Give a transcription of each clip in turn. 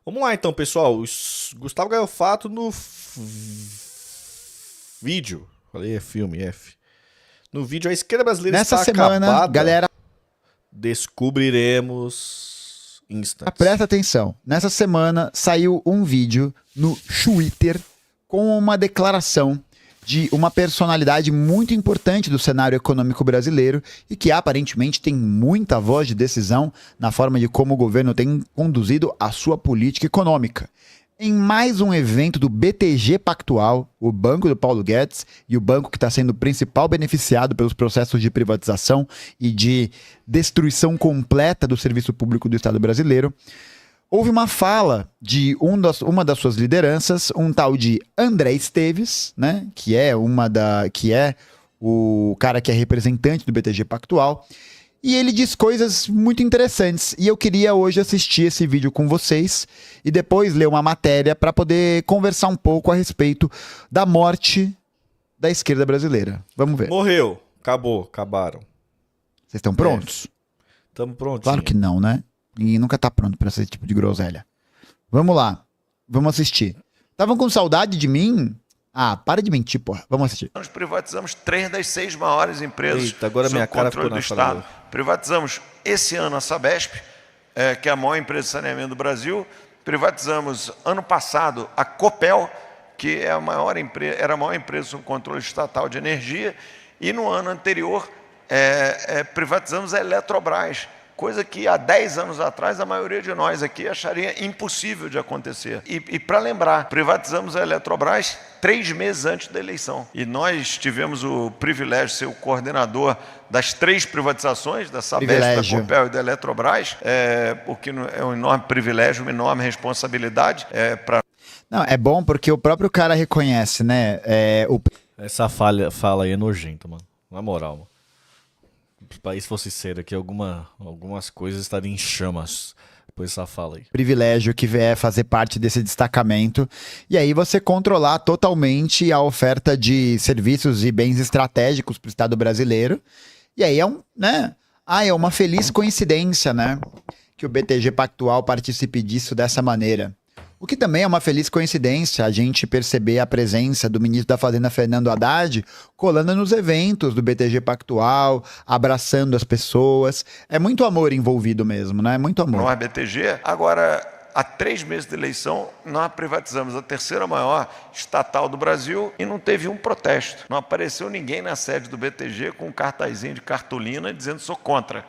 Vamos lá então, pessoal. Gustavo Gaiofato no vídeo. Falei, é filme, F. No vídeo, a esquerda brasileira Nessa está semana, acabada. galera, Descobriremos instantes. presta atenção. Nessa semana saiu um vídeo no Twitter com uma declaração de uma personalidade muito importante do cenário econômico brasileiro e que aparentemente tem muita voz de decisão na forma de como o governo tem conduzido a sua política econômica. Em mais um evento do BTG Pactual, o banco do Paulo Guedes e o banco que está sendo o principal beneficiado pelos processos de privatização e de destruição completa do serviço público do Estado brasileiro, houve uma fala de uma das suas lideranças, um tal de André Esteves, né, que é o cara que é representante do BTG Pactual, e ele diz coisas muito interessantes. E eu queria hoje assistir esse vídeo com vocês e depois ler uma matéria para poder conversar um pouco a respeito da morte da esquerda brasileira. Vamos ver. Morreu. Acabou. Acabaram. Vocês estão prontos? Estamos prontos. Claro que não, né? Ninguém nunca tá pronto pra esse tipo de groselha. Vamos lá. Vamos assistir. Estavam com saudade de mim? Ah, para de mentir, porra. Vamos assistir. Nós privatizamos 3 das 6 maiores empresas Eita, agora sob minha cara controle ficou do na Estado. fralda. Privatizamos esse ano a Sabesp, que é a maior empresa de saneamento do Brasil. Privatizamos ano passado a Copel, que é era a maior empresa sob controle estatal de energia. E no ano anterior privatizamos a Eletrobras, coisa que há 10 anos atrás a maioria de nós aqui acharia impossível de acontecer. E para lembrar, privatizamos a Eletrobras 3 meses antes da eleição. E nós tivemos o privilégio de ser o coordenador das 3 privatizações, da Sabesp, da Copel e da Eletrobras, porque é um enorme privilégio, uma enorme responsabilidade para... Não, é bom porque o próprio cara reconhece, né? Essa fala aí é nojenta, mano. Na moral, mano. Se o país fosse sério aqui, algumas coisas estariam em chamas depois dessa fala aí. Privilégio que é fazer parte desse destacamento. E aí você controlar totalmente a oferta de serviços e bens estratégicos para o Estado brasileiro. E aí é uma feliz coincidência, né? Que o BTG Pactual participe disso dessa maneira. O que também é uma feliz coincidência a gente perceber a presença do ministro da Fazenda, Fernando Haddad, colando nos eventos do BTG Pactual, abraçando as pessoas. É muito amor envolvido mesmo, né? Muito amor. Não é BTG. Agora, há 3 meses de eleição, nós privatizamos a 3ª maior estatal do Brasil e não teve um protesto. Não apareceu ninguém na sede do BTG com um cartazinho de cartolina dizendo sou contra,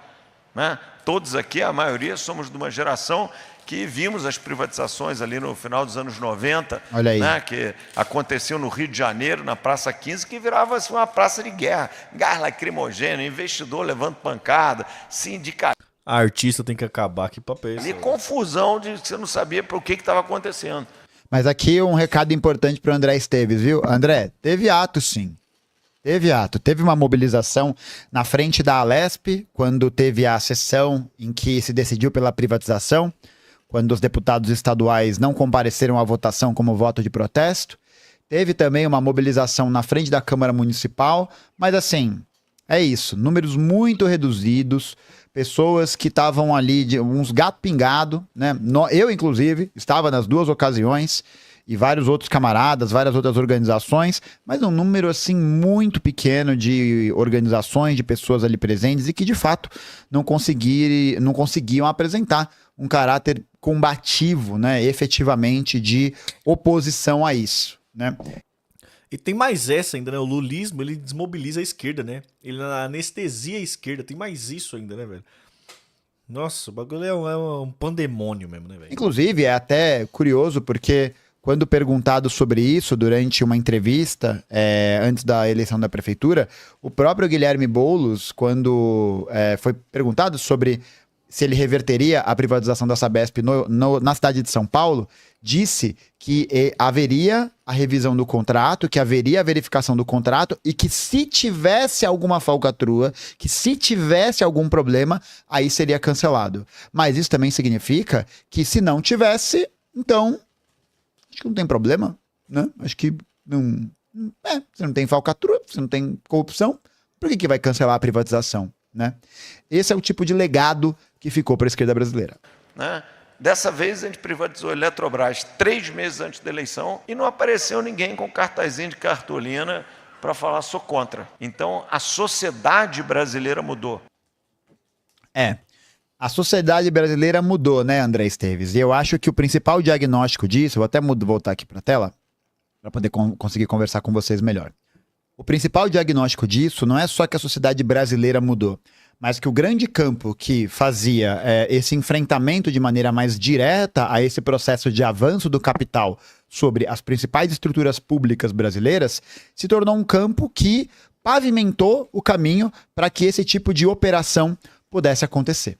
né? Todos aqui, a maioria, somos de uma geração que vimos as privatizações ali no final dos anos 90, olha aí, né, que aconteciam no Rio de Janeiro, na Praça 15, que virava assim, uma praça de guerra, gás lacrimogêneo, investidor levando pancada, sindicato. A artista tem que acabar aqui pra pensar. E confusão de que você não sabia para o que estava acontecendo. Mas aqui um recado importante para o André Esteves, viu? André, teve ato sim. Teve ato. Teve uma mobilização na frente da Alesp, quando teve a sessão em que se decidiu pela privatização, quando os deputados estaduais não compareceram à votação como voto de protesto. Teve também uma mobilização na frente da Câmara Municipal, mas assim, é isso, números muito reduzidos, pessoas que estavam ali, uns gato pingado, né? Eu, inclusive, estava nas 2 ocasiões, e vários outros camaradas, várias outras organizações, mas um número assim muito pequeno de organizações, de pessoas ali presentes e que de fato não conseguiam apresentar um caráter combativo, né, efetivamente de oposição a isso, né? E tem mais essa ainda, né? O lulismo, ele desmobiliza a esquerda, né? Ele anestesia a esquerda. Tem mais isso ainda, né, velho? Nossa, o bagulho é um pandemônio mesmo, né, velho? Inclusive, é até curioso porque quando perguntado sobre isso durante uma entrevista antes da eleição da prefeitura, o próprio Guilherme Boulos, quando foi perguntado sobre se ele reverteria a privatização da Sabesp na cidade de São Paulo, disse que haveria a revisão do contrato, que haveria a verificação do contrato e que se tivesse alguma falcatrua, que se tivesse algum problema, aí seria cancelado. Mas isso também significa que se não tivesse, então acho que não tem problema, né? Acho que não. Você não tem falcatrua, você não tem corrupção, por que vai cancelar a privatização, né? Esse é o tipo de legado que ficou para a esquerda brasileira. Né? Dessa vez a gente privatizou a Eletrobras 3 meses antes da eleição e não apareceu ninguém com cartazinho de cartolina para falar sou contra. Então a sociedade brasileira mudou. A sociedade brasileira mudou, né, André Esteves? E eu acho que o principal diagnóstico disso, vou até voltar aqui para a tela, para poder conseguir conversar com vocês melhor. O principal diagnóstico disso não é só que a sociedade brasileira mudou, mas que o grande campo que fazia esse enfrentamento de maneira mais direta a esse processo de avanço do capital sobre as principais estruturas públicas brasileiras se tornou um campo que pavimentou o caminho para que esse tipo de operação pudesse acontecer,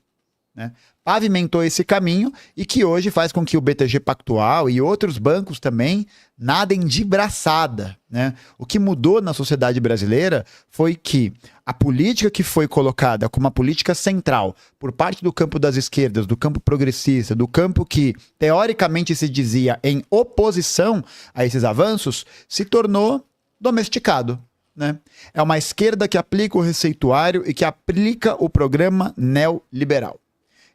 né? Pavimentou esse caminho e que hoje faz com que o BTG Pactual e outros bancos também nadem de braçada, né? O que mudou na sociedade brasileira foi que a política que foi colocada como uma política central por parte do campo das esquerdas, do campo progressista, do campo que teoricamente se dizia em oposição a esses avanços, se tornou domesticado, né? É uma esquerda que aplica o receituário e que aplica o programa neoliberal.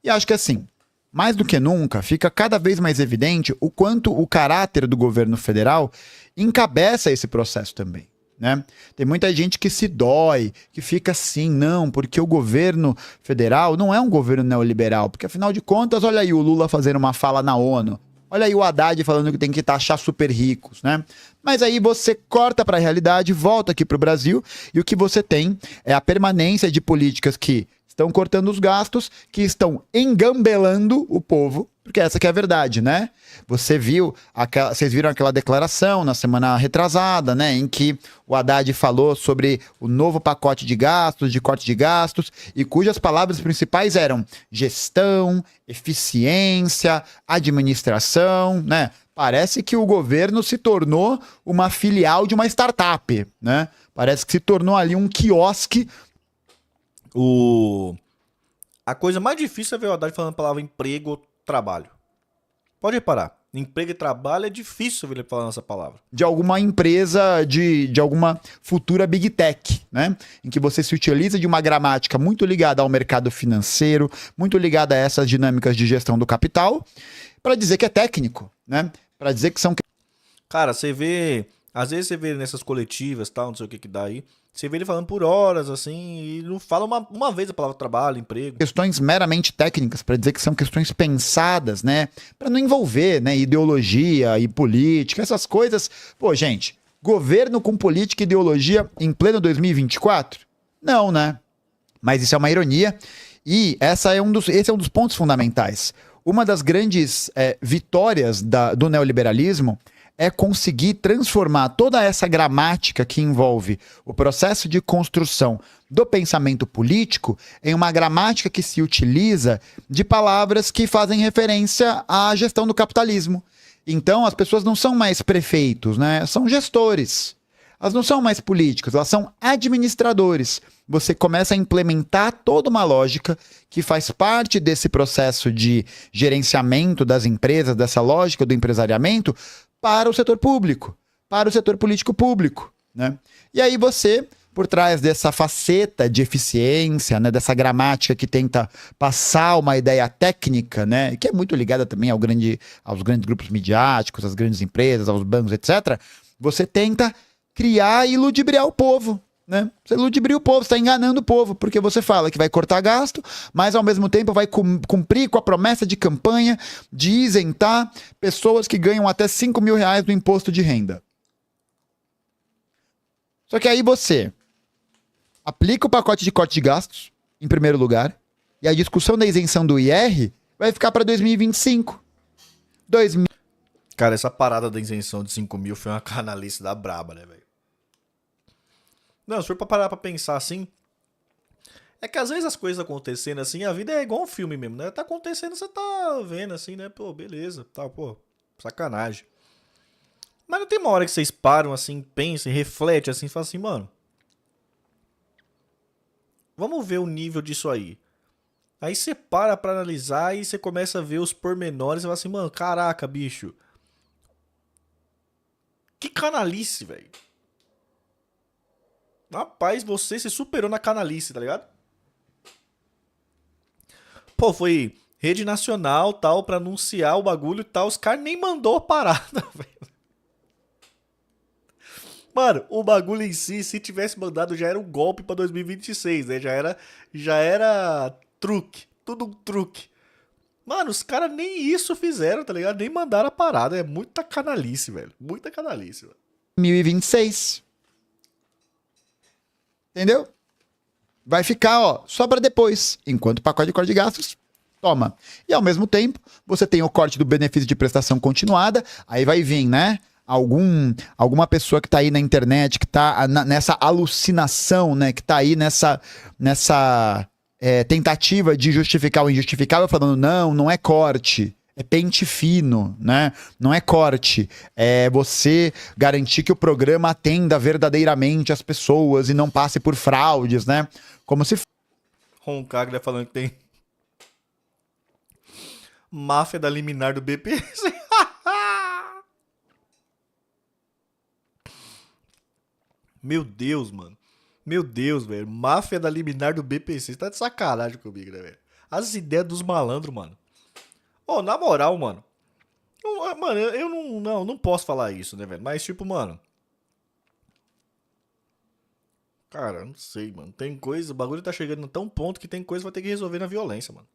E acho que assim, mais do que nunca, fica cada vez mais evidente o quanto o caráter do governo federal encabeça esse processo também, né? Tem muita gente que se dói, que fica assim, não, porque o governo federal não é um governo neoliberal, porque afinal de contas, olha aí o Lula fazendo uma fala na ONU, olha aí o Haddad falando que tem que taxar super ricos, né? Mas aí você corta para a realidade, volta aqui para o Brasil e o que você tem é a permanência de políticas que estão cortando os gastos, que estão engambelando o povo, porque essa que é a verdade, né? Vocês viram aquela declaração na semana retrasada, né, em que o Haddad falou sobre o novo pacote de gastos, de corte de gastos, e cujas palavras principais eram gestão, eficiência, administração, né? Parece que o governo se tornou uma filial de uma startup, né? Parece que se tornou ali um quiosque. A coisa mais difícil é ver o Haddad falando a palavra emprego ou trabalho. Pode reparar. Emprego e trabalho é difícil ver ele falando essa palavra. De alguma empresa, de alguma futura Big Tech, né? Em que você se utiliza de uma gramática muito ligada ao mercado financeiro, muito ligada a essas dinâmicas de gestão do capital, para dizer que é técnico, né? Para dizer que são... Cara, você vê... Às vezes você vê nessas coletivas, tal, não sei o que dá aí, você vê ele falando por horas, assim, e não fala uma vez a palavra trabalho, emprego. Questões meramente técnicas, para dizer que são questões pensadas, né? Para não envolver, né, ideologia e política, essas coisas. Pô, gente, governo com política e ideologia em pleno 2024? Não, né? Mas isso é uma ironia e esse é um dos pontos fundamentais. Uma das grandes vitórias do neoliberalismo é conseguir transformar toda essa gramática que envolve o processo de construção do pensamento político em uma gramática que se utiliza de palavras que fazem referência à gestão do capitalismo. Então, as pessoas não são mais prefeitos, né? São gestores. Elas não são mais políticos, elas são administradores. Você começa a implementar toda uma lógica que faz parte desse processo de gerenciamento das empresas, dessa lógica do empresariamento, para o setor público, para o setor político público, né? E aí você, por trás dessa faceta de eficiência, né, dessa gramática que tenta passar uma ideia técnica, né, que é muito ligada também aos grandes grupos midiáticos, às grandes empresas, aos bancos, etc., você tenta criar e ludibriar o povo, né? Você ludibria o povo, você está enganando o povo, porque você fala que vai cortar gasto, mas ao mesmo tempo vai cumprir com a promessa de campanha de isentar pessoas que ganham até 5 mil reais do imposto de renda. Só que aí você aplica o pacote de corte de gastos, em primeiro lugar, e a discussão da isenção do IR vai ficar para 2025. Cara, essa parada da isenção de 5 mil foi uma canalice da braba, né, velho? Não, se for pra parar pra pensar assim, é que às vezes as coisas acontecendo assim, a vida é igual um filme mesmo, né? Tá acontecendo, você tá vendo assim, né? Pô, beleza, tá, pô, sacanagem. Mas não tem uma hora que vocês param assim, pensam, refletem assim, e falam assim, mano, vamos ver o nível disso aí. Aí você para pra analisar e você começa a ver os pormenores e fala assim, mano, caraca, bicho. Que canalice, velho. Rapaz, você se superou na canalice, tá ligado? Pô, foi Rede nacional, tal, pra anunciar o bagulho e tal. Os caras nem mandou a parada, velho. Mano, o bagulho em si, se tivesse mandado, já era um golpe pra 2026, né? Já era truque. Tudo um truque. Mano, os caras nem isso fizeram, tá ligado? Nem mandaram a parada. É muita canalice, velho. Muita canalice, velho. 2026. Entendeu? Vai ficar, ó, só pra depois. Enquanto o pacote de corte de gastos, toma. E ao mesmo tempo, você tem o corte do benefício de prestação continuada. Aí vai vir, né? Alguma pessoa que tá aí na internet, que tá nessa alucinação, né? Que tá aí nessa tentativa de justificar o injustificável, falando, não é corte, é pente fino, né? Não é corte, é você garantir que o programa atenda verdadeiramente as pessoas e não passe por fraudes, né? Como se... Roncaglia falando que tem máfia da liminar do BPC. Meu Deus, mano. Meu Deus, velho. Máfia da liminar do BPC. Você tá de sacanagem comigo, né, velho? As ideias dos malandros, mano. Ô, na moral, mano. Mano, eu não posso falar isso, né, velho? Mas, tipo, mano. Cara, não sei, mano. Tem coisa. O bagulho tá chegando a tão ponto que tem coisa que vai ter que resolver na violência, mano.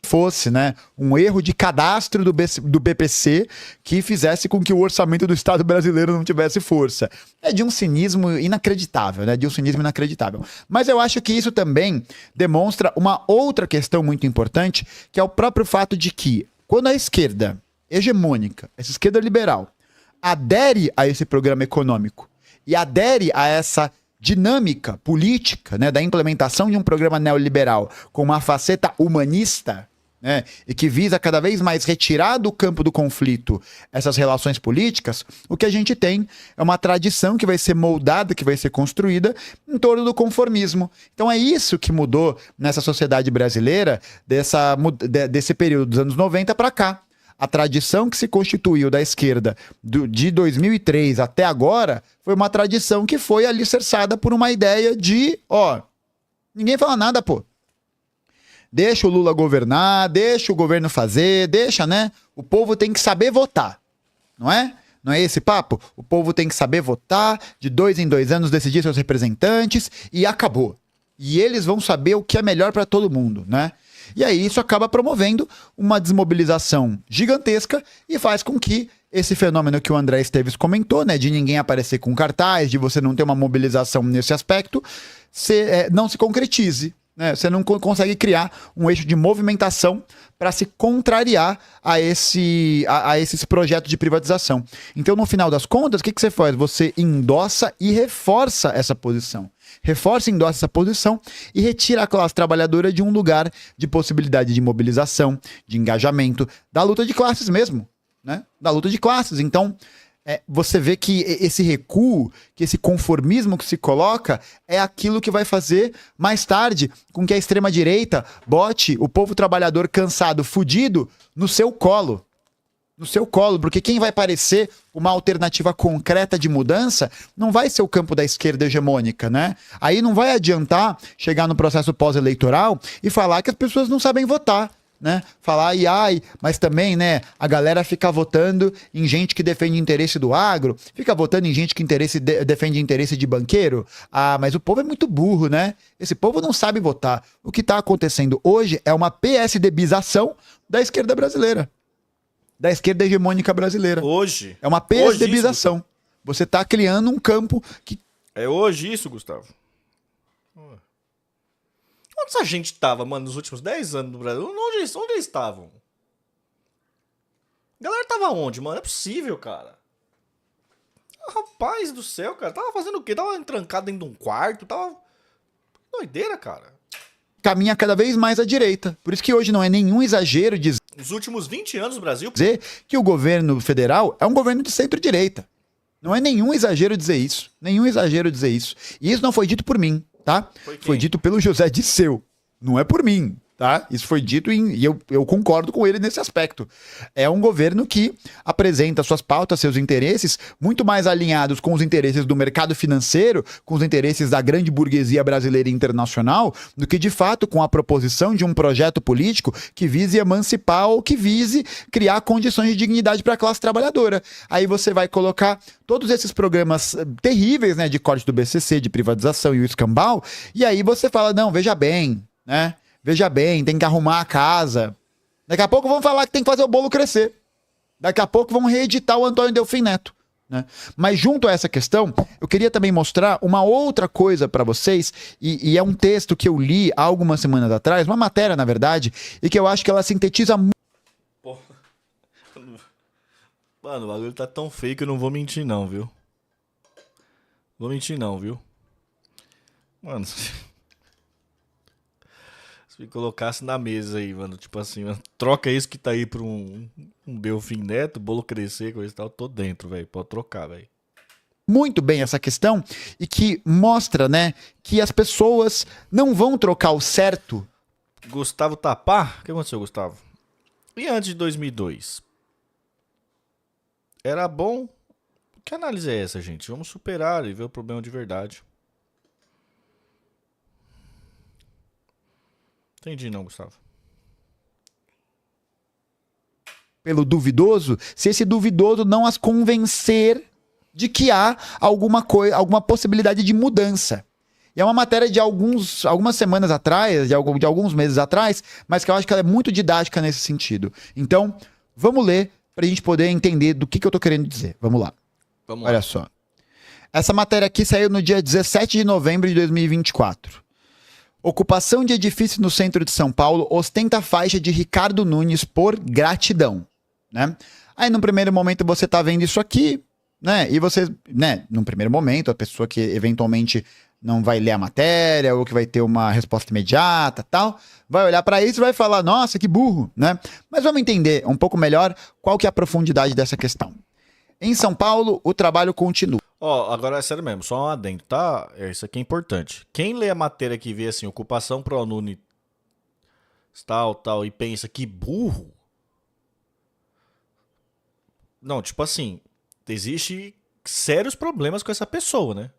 Fosse, né, um erro de cadastro do BPC que fizesse com que o orçamento do Estado brasileiro não tivesse força. É de um cinismo inacreditável, né? De um cinismo inacreditável. Mas eu acho que isso também demonstra uma outra questão muito importante, que é o próprio fato de que, quando a esquerda hegemônica, essa esquerda liberal, adere a esse programa econômico e adere a essa dinâmica política, né, da implementação de um programa neoliberal com uma faceta humanista, né, e que visa cada vez mais retirar do campo do conflito essas relações políticas, o que a gente tem é uma tradição que vai ser moldada, que vai ser construída em torno do conformismo. Então é isso que mudou nessa sociedade brasileira desse período dos anos 90 para cá. A tradição que se constituiu da esquerda de 2003 até agora foi uma tradição que foi alicerçada por uma ideia de, ó, ninguém fala nada, pô. Deixa o Lula governar, deixa o governo fazer, deixa, né? O povo tem que saber votar, não é? Não é esse papo? O povo tem que saber votar, de 2 em 2 anos decidir seus representantes e acabou. E eles vão saber o que é melhor para todo mundo, né? E aí isso acaba promovendo uma desmobilização gigantesca e faz com que esse fenômeno que o André Esteves comentou, né, de ninguém aparecer com cartaz, de você não ter uma mobilização nesse aspecto, não se concretize. Né? Você não consegue criar um eixo de movimentação para se contrariar a esses projetos de privatização. Então, no final das contas, o que você faz? Você endossa e reforça essa posição. Reforça e endossa essa posição e retira a classe trabalhadora de um lugar de possibilidade de mobilização, de engajamento, da luta de classes mesmo, né? Da luta de classes. Então, você vê que esse recuo, que esse conformismo que se coloca é aquilo que vai fazer mais tarde com que a extrema-direita bote o povo trabalhador cansado, fudido, no seu colo. No seu colo, porque quem vai parecer uma alternativa concreta de mudança não vai ser o campo da esquerda hegemônica, né? Aí não vai adiantar chegar no processo pós-eleitoral e falar que as pessoas não sabem votar, né? Falar, mas também, né, a galera fica votando em gente que defende interesse do agro, fica votando em gente que defende interesse de banqueiro. Ah, mas o povo é muito burro, né? Esse povo não sabe votar. O que está acontecendo hoje é uma PSDBização da esquerda brasileira. Da esquerda hegemônica brasileira. Hoje? É uma PSDBização. Você está criando um campo que... É hoje isso, Gustavo? Onde essa gente tava, mano, nos últimos 10 anos no Brasil? Onde eles estavam? A galera tava onde, mano? É possível, cara. Rapaz do céu, cara. Tava fazendo o quê? Tava trancado dentro de um quarto? Tava... Doideira, cara. Caminha cada vez mais à direita. Por isso que hoje não é nenhum exagero dizer... Nos últimos 20 anos no Brasil... dizer que o governo federal é um governo de centro-direita. Não é nenhum exagero dizer isso. Nenhum exagero dizer isso. E isso não foi dito por mim, tá? Foi dito pelo José Disseu. Não é por mim, Tá? Isso foi dito e eu concordo com ele nesse aspecto. É um governo que apresenta suas pautas, seus interesses, muito mais alinhados com os interesses do mercado financeiro, com os interesses da grande burguesia brasileira e internacional, do que de fato com a proposição de um projeto político que vise emancipar ou que vise criar condições de dignidade para a classe trabalhadora. Aí você vai colocar todos esses programas terríveis, né, de corte do BCC, de privatização e o escambau, e aí você fala, não, veja bem, né? Veja bem, tem que arrumar a casa. Daqui a pouco vão falar que tem que fazer o bolo crescer. Daqui a pouco vão reeditar o Antônio Delfim Neto. Né? Mas junto a essa questão, eu queria também mostrar uma outra coisa para vocês, e é um texto que eu li há algumas semanas atrás, uma matéria, na verdade, e que eu acho que ela sintetiza muito. Mano, o bagulho tá tão feio que eu não vou mentir não, viu? Vou mentir não, viu? Mano... Se me colocasse na mesa aí, mano, tipo assim, mano, troca isso que tá aí pra um Delfim Neto, bolo crescer, coisa e tal, tô dentro, velho, pode trocar, velho. Muito bem essa questão e que mostra, né, que as pessoas não vão trocar o certo. Gustavo Tapar? O que aconteceu, Gustavo? E antes de 2002? Era bom? Que análise é essa, gente? Vamos superar e ver o problema de verdade. Entendi não, Gustavo. Pelo duvidoso, se esse duvidoso não as convencer de que há alguma possibilidade de mudança. E é uma matéria de algumas semanas atrás, de alguns meses atrás, mas que eu acho que ela é muito didática nesse sentido. Então, vamos ler pra gente poder entender do que eu tô querendo dizer. Vamos lá. Vamos lá. Olha só. Essa matéria aqui saiu no dia 17 de novembro de 2024. Ocupação de edifício no centro de São Paulo ostenta faixa de Ricardo Nunes por gratidão, né? Aí, no primeiro momento, você tá vendo isso aqui, né? E você, né, num primeiro momento, a pessoa que eventualmente não vai ler a matéria ou que vai ter uma resposta imediata, tal, vai olhar para isso e vai falar, nossa, que burro, né? Mas vamos entender um pouco melhor qual que é a profundidade dessa questão. Em São Paulo, o trabalho continua. Ó, agora é sério mesmo, só um adendo, tá? Isso aqui é importante. Quem lê a matéria que vê assim, ocupação ProNunes tal, e pensa que burro. Não, tipo assim, existe sérios problemas com essa pessoa, né?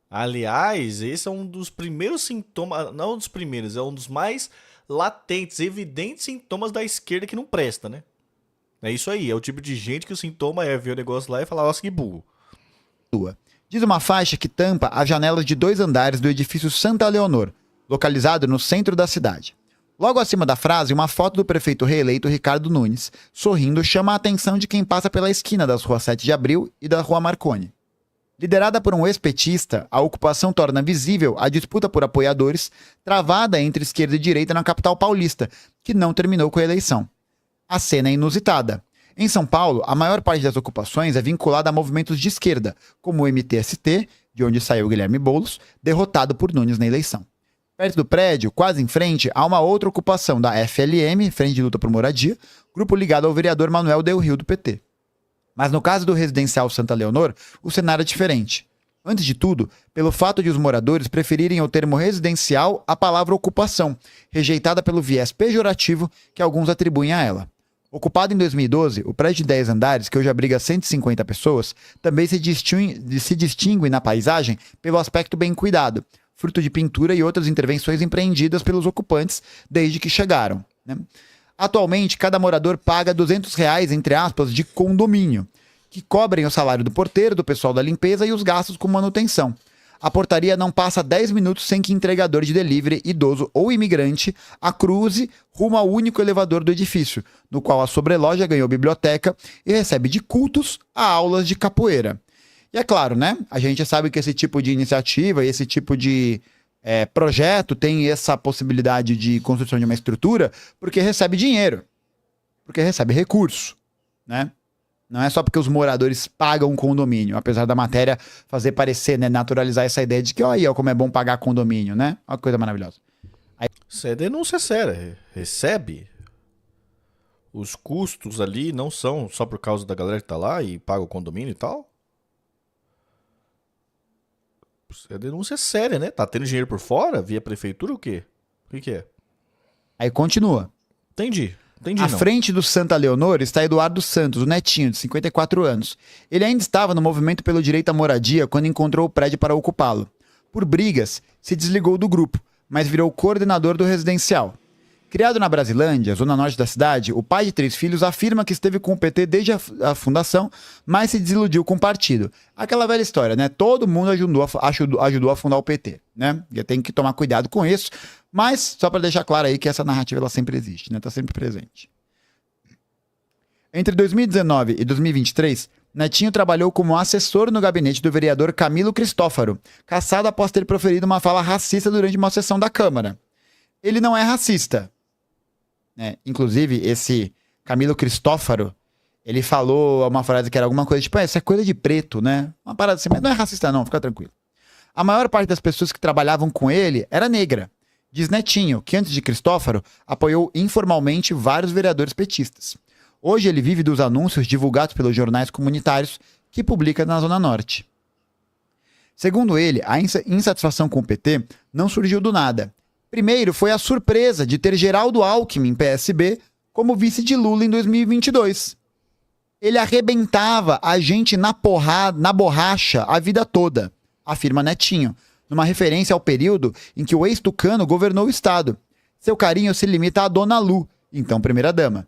Aliás, esse é um dos primeiros sintomas, não um dos primeiros, é um dos mais latentes, evidentes sintomas da esquerda que não presta, né? É isso aí, é o tipo de gente que o sintoma é ver o negócio lá e falar, nossa, que burro. Diz uma faixa que tampa as janelas de 2 andares do edifício Santa Leonor, localizado no centro da cidade. Logo acima da frase, uma foto do prefeito reeleito Ricardo Nunes, sorrindo, chama a atenção de quem passa pela esquina das ruas 7 de Abril e da rua Marconi. Liderada por um ex-petista, a ocupação torna visível a disputa por apoiadores travada entre esquerda e direita na capital paulista, que não terminou com a eleição. A cena é inusitada. Em São Paulo, a maior parte das ocupações é vinculada a movimentos de esquerda, como o MTST, de onde saiu Guilherme Boulos, derrotado por Nunes na eleição. Perto do prédio, quase em frente, há uma outra ocupação da FLM, Frente de Luta por Moradia, grupo ligado ao vereador Manuel Del Rio do PT. Mas no caso do residencial Santa Leonor, o cenário é diferente. Antes de tudo, pelo fato de os moradores preferirem o termo residencial à palavra ocupação, rejeitada pelo viés pejorativo que alguns atribuem a ela. Ocupado em 2012, o prédio de 10 andares, que hoje abriga 150 pessoas, também se distingue na paisagem pelo aspecto bem cuidado, fruto de pintura e outras intervenções empreendidas pelos ocupantes desde que chegaram, né? Atualmente, cada morador paga R$200, entre aspas, de condomínio, que cobrem o salário do porteiro, do pessoal da limpeza e os gastos com manutenção. A portaria não passa 10 minutos sem que entregador de delivery, idoso ou imigrante, a cruze rumo ao único elevador do edifício, no qual a sobreloja ganhou biblioteca e recebe de cultos a aulas de capoeira. E é claro, né? A gente sabe que esse tipo de iniciativa e esse tipo de projeto tem essa possibilidade de construção de uma estrutura porque recebe dinheiro, porque recebe recurso, né? Não é só porque os moradores pagam um condomínio, apesar da matéria fazer parecer, né, naturalizar essa ideia de que, olha como é bom pagar condomínio, né? Olha que coisa maravilhosa. Isso é denúncia séria. Recebe. Os custos ali não são só por causa da galera que tá lá e paga o condomínio e tal. É denúncia séria, né? Tá tendo dinheiro por fora? Via prefeitura ou o quê? O que é? Aí continua. Entendi À não. frente do Santa Leonor está Eduardo Santos, o netinho, de 54 anos. Ele ainda estava no movimento pelo direito à moradia quando encontrou o prédio para ocupá-lo. Por brigas, se desligou do grupo, mas virou coordenador do residencial. Criado na Brasilândia, zona norte da cidade, o pai de 3 filhos afirma que esteve com o PT desde a fundação, mas se desiludiu com o partido. Aquela velha história, né? Todo mundo ajudou a fundar o PT, né? E tem que tomar cuidado com isso, mas só para deixar claro aí que essa narrativa ela sempre existe, né? Tá sempre presente. Entre 2019 e 2023, Netinho trabalhou como assessor no gabinete do vereador Camilo Cristófaro, cassado após ter proferido uma fala racista durante uma sessão da Câmara. Ele não é racista. Inclusive, esse Camilo Cristófaro, ele falou uma frase que era alguma coisa tipo, isso é coisa de preto, né? Uma parada assim, mas não é racista não, fica tranquilo. A maior parte das pessoas que trabalhavam com ele era negra. Diz Netinho, que antes de Cristófaro, apoiou informalmente vários vereadores petistas. Hoje ele vive dos anúncios divulgados pelos jornais comunitários que publica na Zona Norte. Segundo ele, a insatisfação com o PT não surgiu do nada. Primeiro foi a surpresa de ter Geraldo Alckmin, PSB, como vice de Lula em 2022. Ele arrebentava a gente na borracha a vida toda, afirma Netinho, numa referência ao período em que o ex-tucano governou o estado. Seu carinho se limita à Dona Lu, então primeira-dama.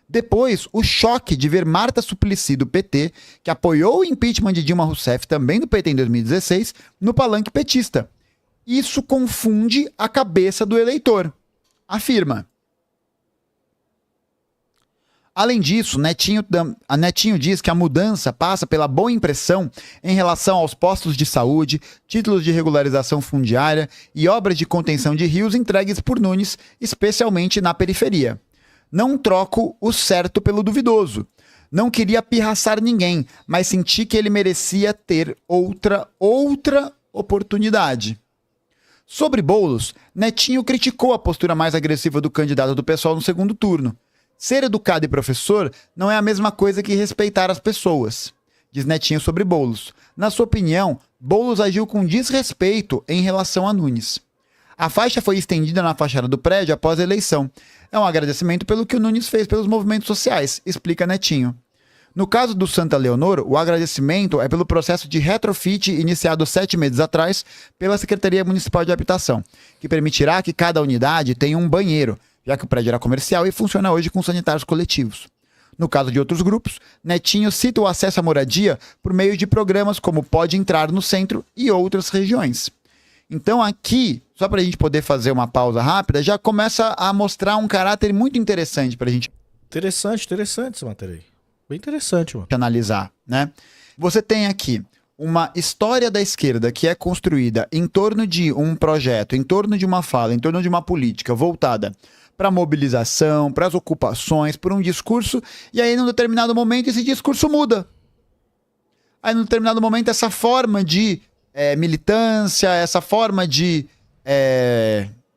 Depois, o choque de ver Marta Suplicy, do PT, que apoiou o impeachment de Dilma Rousseff, também do PT em 2016, no palanque petista. Isso confunde a cabeça do eleitor, afirma. Além disso, Netinho diz que a mudança passa pela boa impressão em relação aos postos de saúde, títulos de regularização fundiária e obras de contenção de rios entregues por Nunes, especialmente na periferia. Não troco o certo pelo duvidoso. Não queria pirraçar ninguém, mas senti que ele merecia ter outra oportunidade. Sobre Boulos, Netinho criticou a postura mais agressiva do candidato do PSOL no segundo turno. Ser educado e professor não é a mesma coisa que respeitar as pessoas, diz Netinho sobre Boulos. Na sua opinião, Boulos agiu com desrespeito em relação a Nunes. A faixa foi estendida na fachada do prédio após a eleição. É um agradecimento pelo que o Nunes fez pelos movimentos sociais, explica Netinho. No caso do Santa Leonor, o agradecimento é pelo processo de retrofit iniciado 7 meses atrás pela Secretaria Municipal de Habitação, que permitirá que cada unidade tenha um banheiro, já que o prédio era comercial e funciona hoje com sanitários coletivos. No caso de outros grupos, Netinho cita o acesso à moradia por meio de programas como Pode Entrar no Centro e outras regiões. Então aqui, só para a gente poder fazer uma pausa rápida, já começa a mostrar um caráter muito interessante para a gente... Interessante essa matéria aí. Bem interessante, mano. Analisar, né? Você tem aqui uma história da esquerda que é construída em torno de um projeto, em torno de uma fala, em torno de uma política voltada para mobilização, para as ocupações, por um discurso, e aí num determinado momento esse discurso muda. Aí num determinado momento essa forma de militância, essa forma de,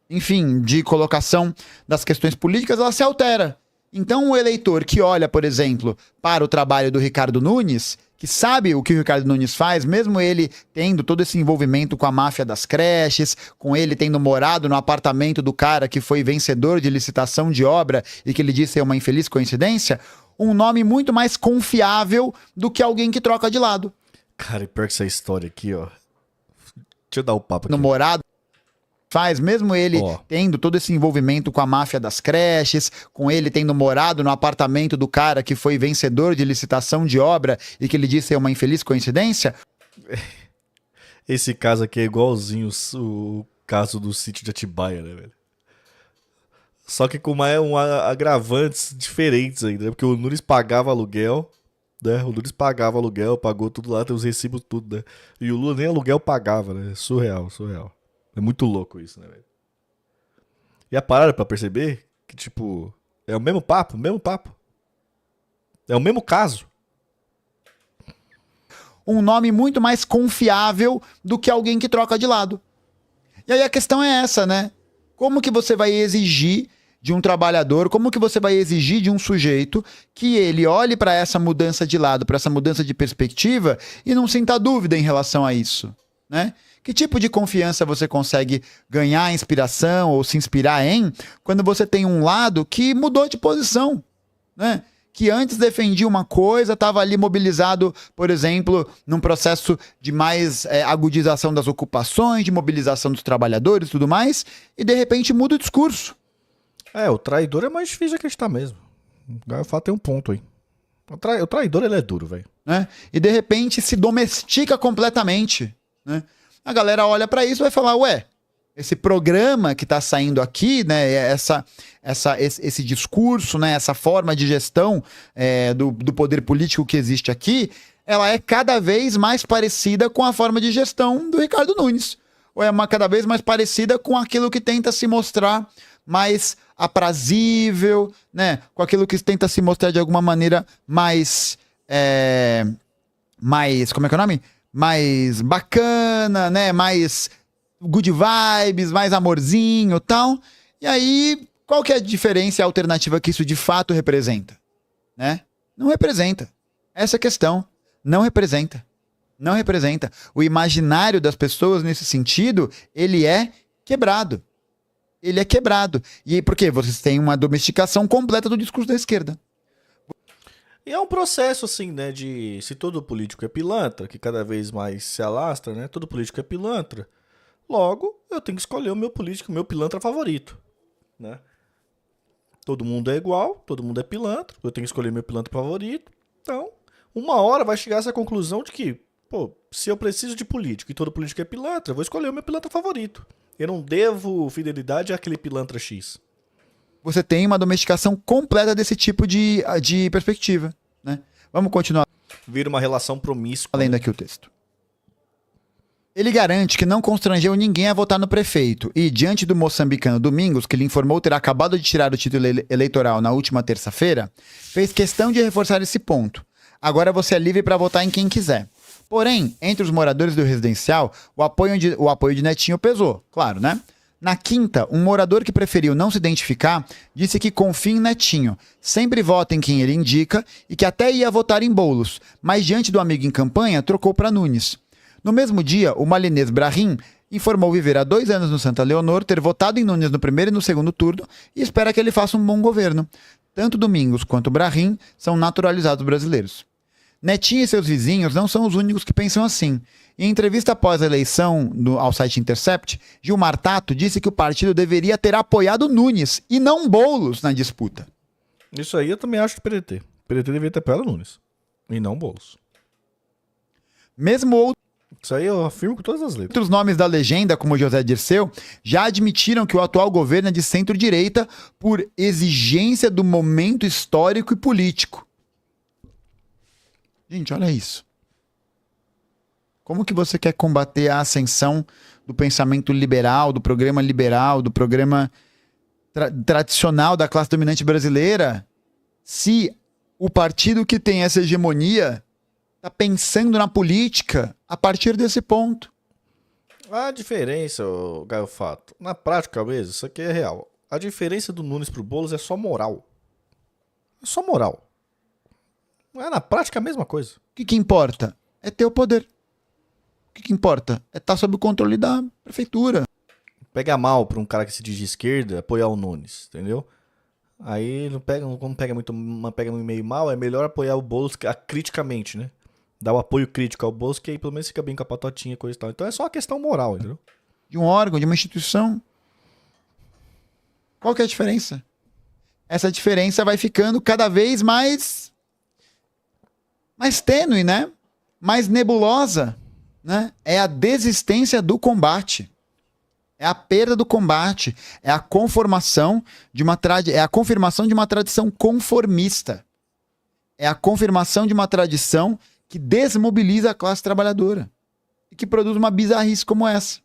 enfim, de colocação das questões políticas, ela se altera. Então o eleitor que olha, por exemplo, para o trabalho do Ricardo Nunes, que sabe o que o Ricardo Nunes faz, mesmo ele tendo todo esse envolvimento com a máfia das creches, com ele tendo morado no apartamento do cara que foi vencedor de licitação de obra e que ele disse ser uma infeliz coincidência, um nome muito mais confiável do que alguém que troca de lado. Cara, e pior que essa história aqui, ó. Deixa eu dar o papo aqui. No morado faz, mesmo ele tendo todo esse envolvimento com a máfia das creches, com ele tendo morado no apartamento do cara que foi vencedor de licitação de obra e que ele disse ser uma infeliz coincidência. Esse caso aqui é igualzinho o caso do sítio de Atibaia, né, velho? Só que com agravantes diferentes ainda, né? Porque o Nunes pagava aluguel, né? O Nunes pagava aluguel, pagou tudo lá, tem os recibos tudo, né? E o Lula nem aluguel pagava, né? Surreal. É muito louco isso, né, velho? E a parada pra perceber que, tipo, é o mesmo papo. É o mesmo caso. Um nome muito mais confiável do que alguém que troca de lado. E aí a questão é essa, né? Como que você vai exigir de um trabalhador, como que você vai exigir de um sujeito que ele olhe para essa mudança de lado, para essa mudança de perspectiva e não sinta dúvida em relação a isso, né? Que tipo de confiança você consegue ganhar inspiração ou se inspirar em quando você tem um lado que mudou de posição, né? Que antes defendia uma coisa, estava ali mobilizado, por exemplo, num processo de mais agudização das ocupações, de mobilização dos trabalhadores e tudo mais, e de repente muda o discurso. O traidor é mais difícil de acreditar mesmo. O Gaio Fato tem um ponto aí. O traidor, ele é duro, velho. Né? E de repente se domestica completamente, né? A galera olha pra isso e vai falar, ué, esse programa que tá saindo aqui, né, esse discurso, né, essa forma de gestão do poder político que existe aqui, ela é cada vez mais parecida com a forma de gestão do Ricardo Nunes. Ou é cada vez mais parecida com aquilo que tenta se mostrar mais aprazível, né, com aquilo que tenta se mostrar de alguma maneira mais, como é que é o nome? Mais bacana, né? Mais good vibes, mais amorzinho e tal. E aí, qual que é a diferença e a alternativa que isso de fato representa? Né? Não representa. Essa é a questão. Não representa. Não representa. O imaginário das pessoas nesse sentido, ele é quebrado. Ele é quebrado. E por quê? Vocês têm uma domesticação completa do discurso da esquerda. E é um processo, assim, né, de... Se todo político é pilantra, que cada vez mais se alastra, né? Todo político é pilantra. Logo, eu tenho que escolher o meu político, o meu pilantra favorito, né? Todo mundo é igual, todo mundo é pilantra, eu tenho que escolher meu pilantra favorito. Então, uma hora vai chegar a essa conclusão de que, pô, se eu preciso de político e todo político é pilantra, eu vou escolher o meu pilantra favorito. Eu não devo fidelidade àquele pilantra X. Você tem uma domesticação completa desse tipo de perspectiva, né? Vamos continuar. Vira uma relação promíscua. Além daqui o texto. Ele garante que não constrangeu ninguém a votar no prefeito e, diante do moçambicano Domingos, que lhe informou ter acabado de tirar o título eleitoral na última terça-feira, fez questão de reforçar esse ponto. Agora você é livre para votar em quem quiser. Porém, entre os moradores do residencial, o apoio de Netinho pesou, claro, né? Na quinta, um morador que preferiu não se identificar disse que confia em Netinho, sempre vota em quem ele indica e que até ia votar em Boulos, mas diante do amigo em campanha, trocou para Nunes. No mesmo dia, o malinês Brahim informou viver há 2 anos no Santa Leonor, ter votado em Nunes no primeiro e no segundo turno e espera que ele faça um bom governo. Tanto Domingos quanto Brahim são naturalizados brasileiros. Netinho e seus vizinhos não são os únicos que pensam assim. Em entrevista após a eleição ao site Intercept, Gilmar Tato disse que o partido deveria ter apoiado Nunes e não Boulos na disputa. Isso aí eu também acho do PDT. O PDT deveria ter apoiado Nunes e não Boulos. Mesmo Isso aí eu afirmo com todas as letras. outros nomes da legenda, como José Dirceu, já admitiram que o atual governo é de centro-direita por exigência do momento histórico e político. Gente, olha isso. Como que você quer combater a ascensão do pensamento liberal, do programa tradicional da classe dominante brasileira, se o partido que tem essa hegemonia está pensando na política a partir desse ponto? A diferença, Gaio Fato, na prática mesmo, isso aqui é real. A diferença do Nunes pro Boulos é só moral. É só moral. Não é na prática a mesma coisa. O que importa? É ter o poder. O que importa? É estar sob o controle da prefeitura. Pega mal pra um cara que se diz de esquerda apoiar o Nunes, entendeu? Aí não pega, como pega meio mal, é melhor apoiar o Boulos criticamente, né? Dar o apoio crítico ao Boulos, que aí pelo menos fica bem com a patotinha e coisa e tal. Então é só uma questão moral, entendeu? De um órgão, de uma instituição. Qual que é a diferença? Essa diferença vai ficando cada vez mais tênue, né? Mais nebulosa, né? É a desistência do combate. É a perda do combate. É a confirmação de uma tradição conformista. É a confirmação de uma tradição que desmobiliza a classe trabalhadora e que produz uma bizarrice como essa.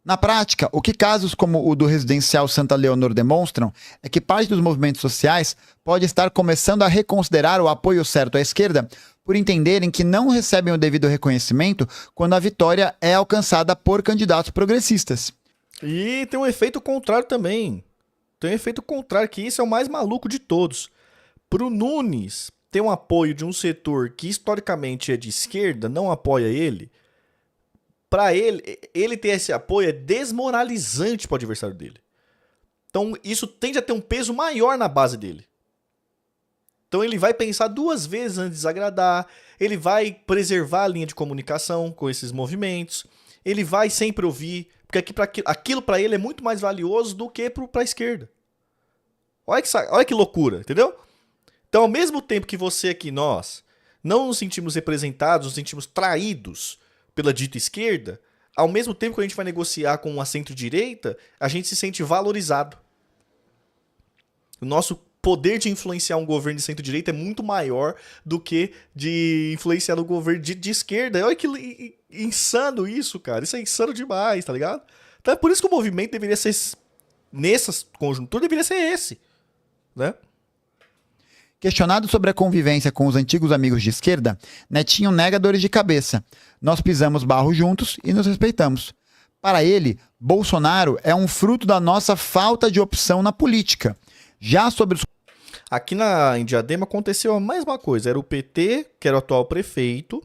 Na prática, o que casos como o do residencial Santa Leonor demonstram é que parte dos movimentos sociais pode estar começando a reconsiderar o apoio certo à esquerda por entenderem que não recebem o devido reconhecimento quando a vitória é alcançada por candidatos progressistas. E tem um efeito contrário também. Tem um efeito contrário, que isso é o mais maluco de todos. Pro Nunes ter um apoio de um setor que historicamente é de esquerda, não apoia ele, para ele ter esse apoio é desmoralizante para o adversário dele. Então isso tende a ter um peso maior na base dele. Então ele vai pensar 2 vezes antes de desagradar, ele vai preservar a linha de comunicação com esses movimentos, ele vai sempre ouvir, porque aquilo para ele é muito mais valioso do que para a esquerda. Olha que loucura, entendeu? Então, ao mesmo tempo que você aqui, nós, não nos sentimos representados, nos sentimos traídos pela dita esquerda, ao mesmo tempo que a gente vai negociar com a centro-direita, a gente se sente valorizado. O nosso poder de influenciar um governo de centro-direita é muito maior do que de influenciar um governo de esquerda. Olha que insano isso, cara. Isso é insano demais, tá ligado? Então é por isso que o movimento deveria ser, nessas conjunturas, deveria ser esse, né? Questionado sobre a convivência com os antigos amigos de esquerda, Netinho nega dores de cabeça. Nós pisamos barro juntos e nos respeitamos. Para ele, Bolsonaro é um fruto da nossa falta de opção na política. Já sobre os... Aqui em Diadema aconteceu a mesma coisa. Era o PT, que era o atual prefeito,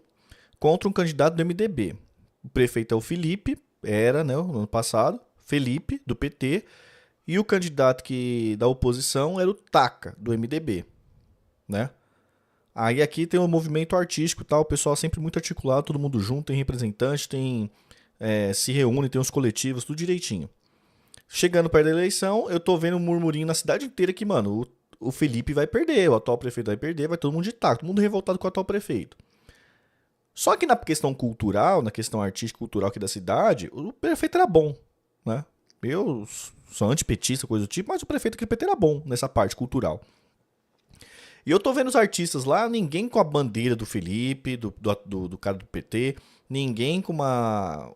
contra um candidato do MDB. O prefeito é o Felipe, era, né, no ano passado, Felipe, do PT, e o candidato da oposição era o Taca, do MDB. Né? Aí aqui tem um movimento artístico, tal, o pessoal sempre muito articulado, todo mundo junto, tem representante, se reúne, tem uns coletivos, tudo direitinho. Chegando perto da eleição, eu tô vendo um murmurinho na cidade inteira que, mano, o Felipe vai perder, o atual prefeito vai perder, vai todo mundo de taco, todo mundo revoltado com o atual prefeito. Só que na questão cultural, na questão artística cultural aqui da cidade, o prefeito era bom, né? Eu sou antipetista, coisa do tipo, mas o prefeito aqui do PT era bom nessa parte cultural. E eu tô vendo os artistas lá, ninguém com a bandeira do Felipe, do cara do PT, ninguém com a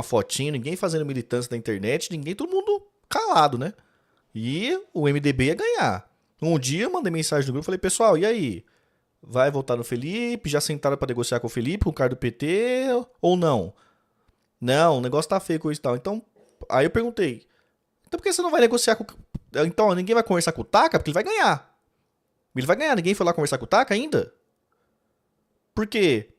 fotinho, ninguém fazendo militância na internet, todo mundo calado, né? E o MDB ia ganhar. Um dia eu mandei mensagem no grupo, falei, pessoal, e aí? Vai votar no Felipe? Já sentaram pra negociar com o Felipe, com o cara do PT, ou não? Não, o negócio tá feio com isso e tal. Então, aí eu perguntei, então por que você não vai negociar com... Então, ninguém vai conversar com o Taca? Porque ele vai ganhar. Ele vai ganhar, ninguém foi lá conversar com o Taca ainda? Porque,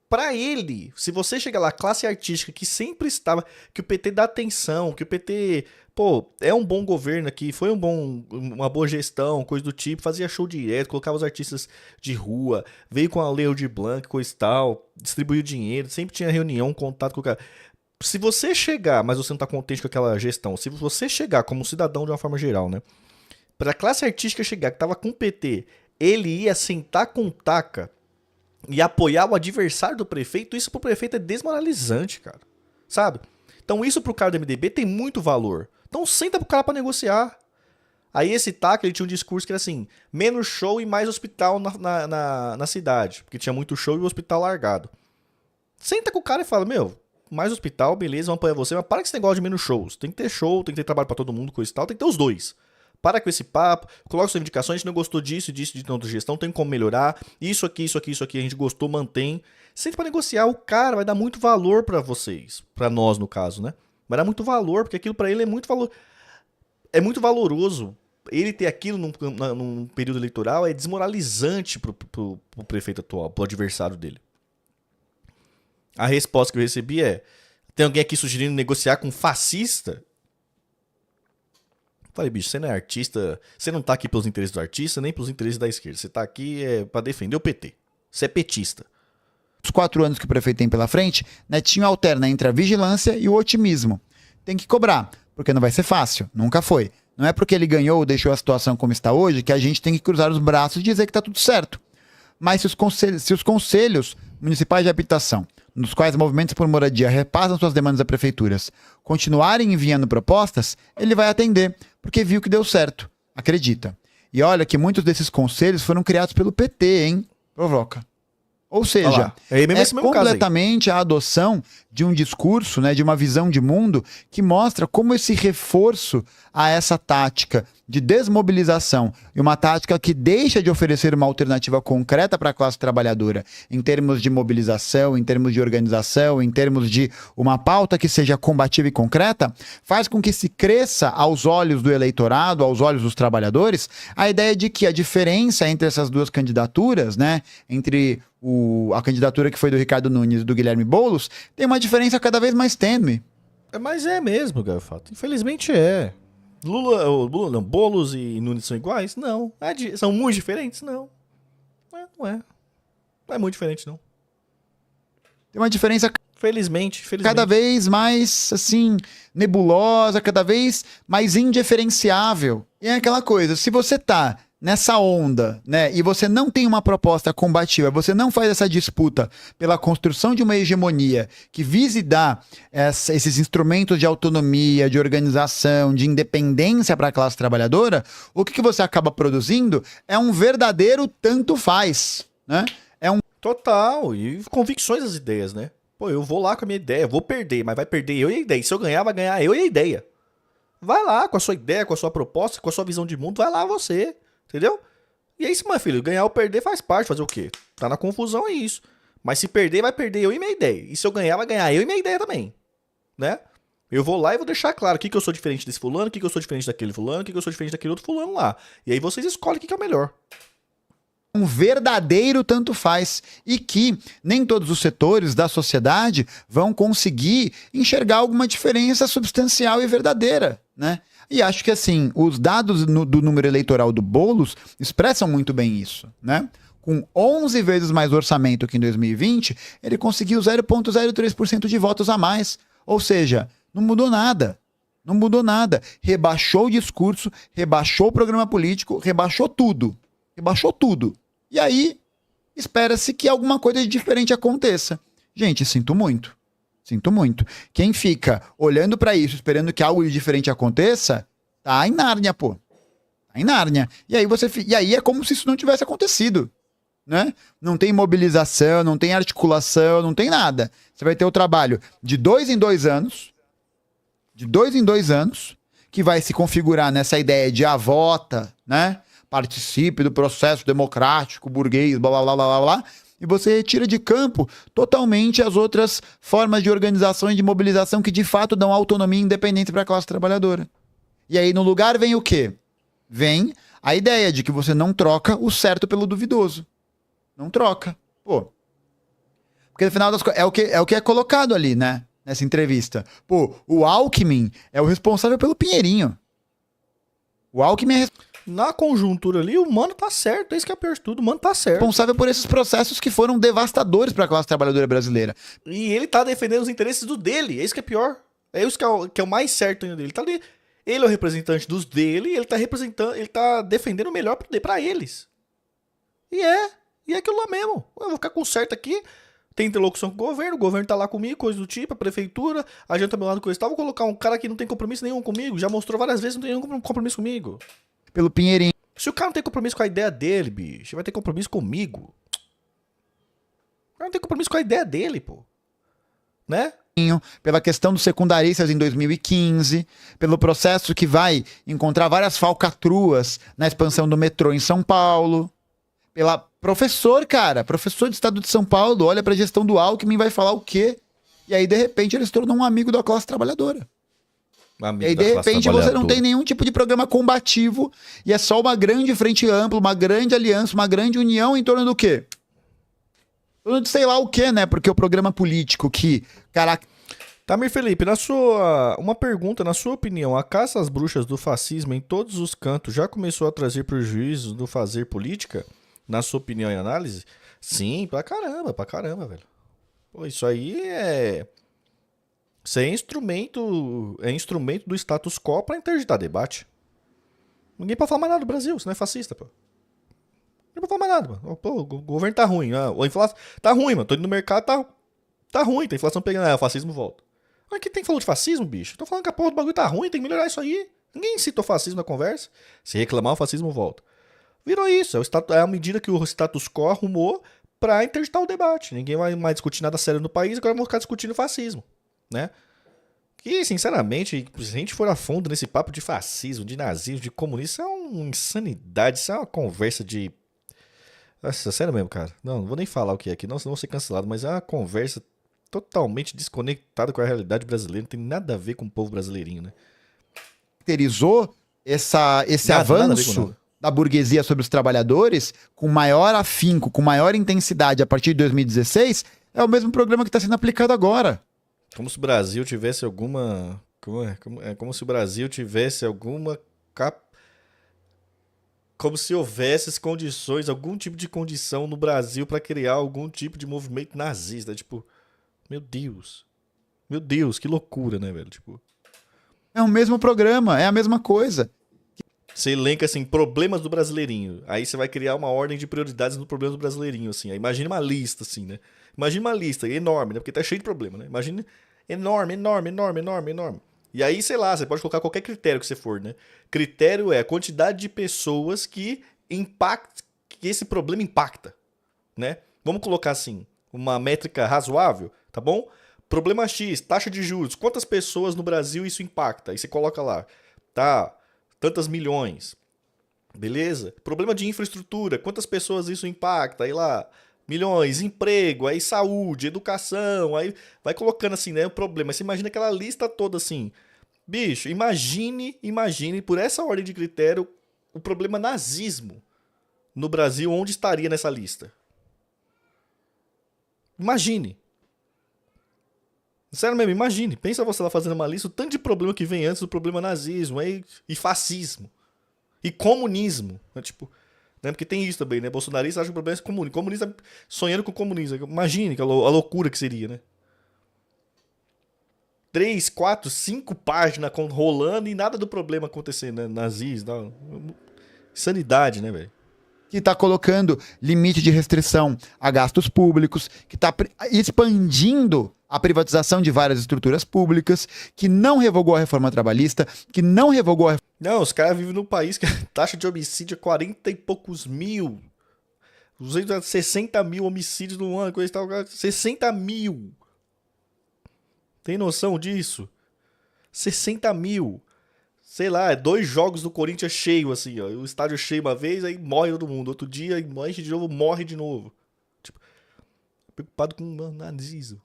pra ele, se você chegar lá, classe artística que sempre estava, que o PT dá atenção, que o PT, pô, é um bom governo aqui, foi uma boa gestão, coisa do tipo, fazia show direto, colocava os artistas de rua, veio com a Lei Aldir Blanc, coisa e tal, distribuiu dinheiro, sempre tinha reunião, contato com o cara. Se você chegar, mas você não tá contente com aquela gestão, se você chegar como cidadão de uma forma geral, né? Pra classe artística chegar, que tava com o PT, ele ia sentar com o Taca e apoiar o adversário do prefeito, isso pro prefeito é desmoralizante, cara. Sabe? Então isso pro cara do MDB tem muito valor. Então senta pro cara pra negociar. Aí esse Taca, ele tinha um discurso que era assim, menos show e mais hospital na cidade. Porque tinha muito show e o hospital largado. Senta com o cara e fala, meu, mais hospital, beleza, vamos apoiar você, mas para com esse negócio de menos shows. Tem que ter show, tem que ter trabalho pra todo mundo, coisa e tal, tem que ter os dois. Para com esse papo, coloca suas indicações, a gente não gostou disso, de outra gestão, tem como melhorar, isso aqui, a gente gostou, mantém. Senta pra negociar, o cara vai dar muito valor pra vocês, pra nós no caso, né? Vai dar muito valor, porque aquilo pra ele é muito valoroso. Ele ter aquilo num período eleitoral é desmoralizante pro prefeito atual, pro adversário dele. A resposta que eu recebi é, tem alguém aqui sugerindo negociar com um fascista? Falei, bicho, você não é artista, você não tá aqui pelos interesses do artista, nem pelos interesses da esquerda. Você tá aqui pra defender o PT. Você é petista. Os 4 anos que o prefeito tem pela frente, Netinho alterna entre a vigilância e o otimismo. Tem que cobrar, porque não vai ser fácil. Nunca foi. Não é porque ele ganhou ou deixou a situação como está hoje que a gente tem que cruzar os braços e dizer que tá tudo certo. Mas se os conselhos municipais de habitação, nos quais movimentos por moradia repassam suas demandas a prefeituras, continuarem enviando propostas, ele vai atender, porque viu que deu certo. Acredita. E olha que muitos desses conselhos foram criados pelo PT, hein? Provoca. Ou Olha seja, lá. É mesmo esse mesmo caso aí. completamente a adoção de um discurso, né, de uma visão de mundo que mostra como esse reforço a essa tática de desmobilização e uma tática que deixa de oferecer uma alternativa concreta para a classe trabalhadora em termos de mobilização, em termos de organização, em termos de uma pauta que seja combativa e concreta, faz com que se cresça aos olhos do eleitorado, aos olhos dos trabalhadores, a ideia de que a diferença entre essas duas candidaturas, né, entre a candidatura que foi do Ricardo Nunes e do Guilherme Boulos, tem uma diferença cada vez mais tênue. Mas é mesmo, Gafato. Infelizmente é. Lula não, Boulos e Nunes são iguais? Não. São muito diferentes? Não. Não é. Não é muito diferente, não. Tem uma diferença Felizmente. cada vez mais, assim, nebulosa, cada vez mais indiferenciável. E é aquela coisa, se você tá nessa onda, né, e você não tem uma proposta combativa, você não faz essa disputa pela construção de uma hegemonia que vise dar esses instrumentos de autonomia, de organização, de independência para a classe trabalhadora, o que você acaba produzindo é um verdadeiro tanto faz, né? Total. E convicções das ideias, né? Pô, eu vou lá com a minha ideia, eu vou perder, mas vai perder eu e a ideia. E se eu ganhar, vai ganhar eu e a ideia. Vai lá com a sua ideia, com a sua proposta, com a sua visão de mundo, vai lá você. Entendeu? E é isso, meu filho. Ganhar ou perder faz parte. Fazer o quê? Tá na confusão, é isso. Mas se perder, vai perder eu e minha ideia. E se eu ganhar, vai ganhar eu e minha ideia também. Né? Eu vou lá e vou deixar claro o que eu sou diferente desse fulano, o que eu sou diferente daquele fulano, o que eu sou diferente daquele outro fulano lá. E aí vocês escolhem o que é o melhor. Um verdadeiro tanto faz e que nem todos os setores da sociedade vão conseguir enxergar alguma diferença substancial e verdadeira, né? E acho que, assim, os dados do número eleitoral do Boulos expressam muito bem isso, né? Com 11 vezes mais orçamento que em 2020, ele conseguiu 0,03% de votos a mais. Ou seja, não mudou nada. Não mudou nada. Rebaixou o discurso, rebaixou o programa político, rebaixou tudo. Rebaixou tudo. E aí, espera-se que alguma coisa de diferente aconteça. Gente, sinto muito. Sinto muito. Quem fica olhando pra isso, esperando que algo de diferente aconteça, tá em Nárnia, pô. Tá em Nárnia. E aí é como se isso não tivesse acontecido, né? Não tem mobilização, não tem articulação, não tem nada. Você vai ter o trabalho de 2 em 2 anos, que vai se configurar nessa ideia de vota, né? Participe do processo democrático, burguês, blá, blá, blá, blá, blá, e você tira de campo totalmente as outras formas de organização e de mobilização que de fato dão autonomia e independência para a classe trabalhadora. E aí no lugar vem o quê? Vem a ideia de que você não troca o certo pelo duvidoso. Não troca. Pô. Porque no final das contas, é o que é colocado ali, né? Nessa entrevista. Pô, o Alckmin é o responsável pelo Pinheirinho. O Alckmin é Na conjuntura ali, o mano tá certo. É isso que é o pior de tudo. O mano tá certo. responsável por esses processos que foram devastadores para a classe trabalhadora brasileira. E ele tá defendendo os interesses do dele. É isso que é pior. É isso que é o mais certo ainda dele. Ele é o representante dos dele e ele tá defendendo o melhor pra eles. E é aquilo lá mesmo. Eu vou ficar com certo aqui. Tem interlocução com o governo tá lá comigo, coisa do tipo, a prefeitura, a gente tá do meu lado, coisa e tal. Vou colocar um cara que não tem compromisso nenhum comigo, já mostrou várias vezes que não tem nenhum compromisso comigo. Pelo Pinheirinho. Se o cara não tem compromisso com a ideia dele, bicho, vai ter compromisso comigo. O cara não tem compromisso com a ideia dele, pô. Né? Pela questão dos secundaristas em 2015, pelo processo que vai encontrar várias falcatruas na expansão do metrô em São Paulo, pela professor de estado de São Paulo, olha pra gestão do Alckmin e vai falar o quê? E aí, de repente, ele se tornou um amigo da classe trabalhadora. E aí, de repente, você não tem nenhum tipo de programa combativo e é só uma grande frente ampla, uma grande aliança, uma grande união em torno do quê? Em torno de sei lá o quê, né? Porque o programa político que... Tamir Felipe, uma pergunta, na sua opinião, a caça às bruxas do fascismo em todos os cantos já começou a trazer prejuízos no fazer política? Na sua opinião e análise? Sim, pra caramba, velho. Pô, isso aí Isso é instrumento do status quo pra interditar debate. Ninguém pode falar mais nada do Brasil, isso não é fascista, pô. Ninguém pode falar mais nada, mano. Pô, o governo tá ruim. A inflação tá ruim, mano. Tô indo no mercado, tá ruim. Tá a inflação pegando. O fascismo volta. Mas quem tem que falar de fascismo, bicho? Tô falando que a porra do bagulho tá ruim, tem que melhorar isso aí. Ninguém citou fascismo na conversa. Se reclamar, o fascismo volta. Virou isso. É a medida que o status quo arrumou pra interditar o debate. Ninguém vai mais discutir nada sério no país, agora vão ficar discutindo fascismo, né? Que, sinceramente, se a gente for a fundo nesse papo de fascismo, de nazismo, de comunismo, isso é uma insanidade, isso é uma conversa de... Nossa, sério mesmo, cara. Não vou nem falar o que é aqui, não, senão vou ser cancelado, mas é uma conversa totalmente desconectada com a realidade brasileira, não tem nada a ver com o povo brasileirinho, né? Caracterizou esse Nada a ver com avanço nada. da burguesia sobre os trabalhadores com maior afinco, com maior intensidade a partir de 2016, é o mesmo programa que está sendo aplicado agora. Como se o Brasil tivesse alguma... Como se o Brasil tivesse alguma... Como se houvesse condições, algum tipo de condição no Brasil para criar algum tipo de movimento nazista. Tipo, meu Deus. Meu Deus, que loucura, né, velho? Tipo, É o mesmo programa, é a mesma coisa. você elenca, assim, problemas do brasileirinho. Aí você vai criar uma ordem de prioridades no problema do brasileirinho, assim. Aí imagina uma lista, assim, né? Imagina uma lista enorme, né? Porque tá cheio de problema, né? Imagina enorme, enorme, enorme, enorme, enorme. E aí, sei lá, você pode colocar qualquer critério que você for, né? Critério é a quantidade de pessoas que esse problema impacta, né? Vamos colocar assim, uma métrica razoável, tá bom? Problema X, taxa de juros, quantas pessoas no Brasil isso impacta? Aí você coloca lá, tá, tantas milhões, beleza? Problema de infraestrutura, quantas pessoas isso impacta? Aí lá, milhões, emprego, aí saúde, educação, aí vai colocando assim, né, o problema. Você imagina aquela lista toda assim. Bicho, imagine por essa ordem de critério o problema nazismo no Brasil, onde estaria nessa lista? Imagine. Sério mesmo, imagine. Pensa você lá fazendo uma lista, o tanto de problema que vem antes do problema nazismo e fascismo. E comunismo. Né? Tipo, né? Porque tem isso também, né? Bolsonarista acha que o problema é comunismo. Comunista sonhando com comunismo. Imagine a loucura que seria, né? 3, 4, 5 páginas rolando e nada do problema acontecendo, né? Nazismo, insanidade, né, velho? Que está colocando limite de restrição a gastos públicos, que está expandindo a privatização de várias estruturas públicas, que não revogou a reforma trabalhista, que não revogou a... Não, os caras vivem num país que a taxa de homicídio é 40 e poucos mil. 60 mil homicídios no ano, coisa e tal. 60 mil. Tem noção disso? 60 mil. Sei lá, é 2 jogos do Corinthians cheio, assim, ó. O estádio cheio uma vez, aí morre todo mundo. Outro dia, enche de novo, morre de novo. Tipo, preocupado com o nazismo.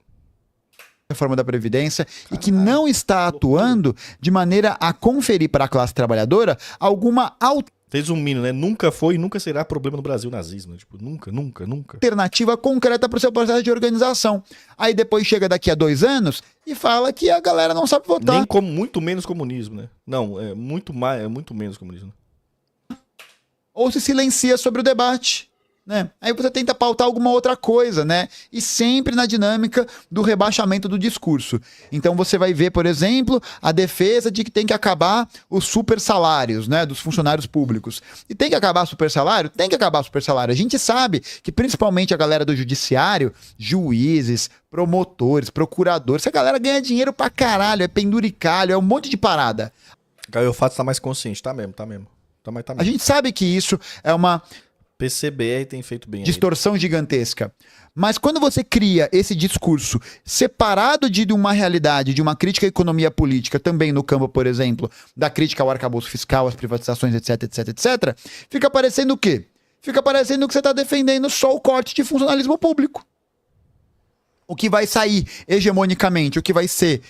reforma da Previdência e que não está atuando de maneira a conferir para a classe trabalhadora alguma Resumindo, né? Nunca foi e nunca será problema no Brasil o nazismo. Né? Tipo, nunca. alternativa concreta para o seu processo de organização. Aí depois chega daqui a 2 anos e fala que a galera não sabe votar. Nem como muito menos comunismo, né? Não, é muito menos comunismo. Ou se silencia sobre o debate, né? Aí você tenta pautar alguma outra coisa, né? E sempre na dinâmica do rebaixamento do discurso. Então você vai ver, por exemplo, a defesa de que tem que acabar os super salários, né, dos funcionários públicos. E tem que acabar super salário? Tem que acabar super salário. A gente sabe que principalmente a galera do judiciário, juízes, promotores, procuradores, essa galera ganha dinheiro pra caralho, é penduricalho, é um monte de parada. Caio Fato tá mais consciente, tá mesmo. Tá mesmo. A gente sabe que isso é uma PCBR tem feito bem distorção gigantesca. Mas quando você cria esse discurso separado de uma realidade, de uma crítica à economia política, também no campo, por exemplo, da crítica ao arcabouço fiscal, às privatizações, etc, etc, etc, fica parecendo o quê? Fica parecendo que você está defendendo só o corte de funcionalismo público. O que vai sair hegemonicamente, o que vai ser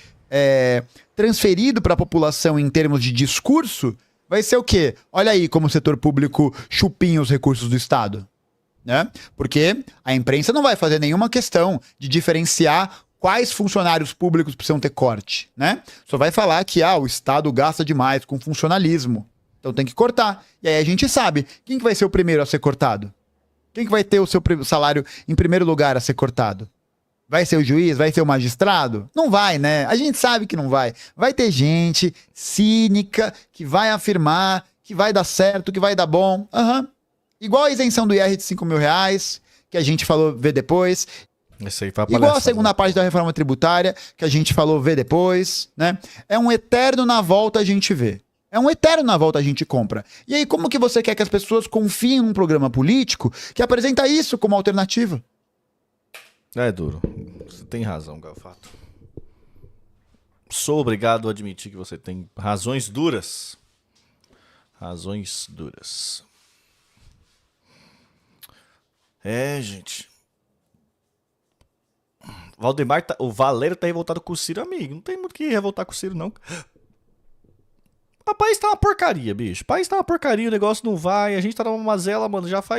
transferido para a população em termos de discurso, vai ser o quê? Olha aí como o setor público chupinha os recursos do Estado. Né? Porque a imprensa não vai fazer nenhuma questão de diferenciar quais funcionários públicos precisam ter corte. Né? Só vai falar que o Estado gasta demais com funcionalismo. Então tem que cortar. E aí a gente sabe quem que vai ser o primeiro a ser cortado. Quem que vai ter o seu salário em primeiro lugar a ser cortado? Vai ser o juiz? Vai ser o magistrado? Não vai, né? A gente sabe que não vai. Vai ter gente cínica que vai afirmar que vai dar certo, que vai dar bom. Igual a isenção do IR de 5 mil reais, que a gente falou ver depois. Esse aí foi Igual a segunda parte da reforma tributária, que a gente falou ver depois, né? É um eterno na volta a gente vê. É um eterno na volta a gente compra. E aí como que você quer que as pessoas confiem num programa político que apresenta isso como alternativa? É duro. Você tem razão, Galfato. Sou obrigado a admitir que você tem razões duras. Razões duras. É, gente. O Valério tá revoltado com o Ciro, amigo. Não tem muito que revoltar com o Ciro, não. O país tá uma porcaria, bicho. O país tá uma porcaria, o negócio não vai. A gente tá numa mazela, mano, já faz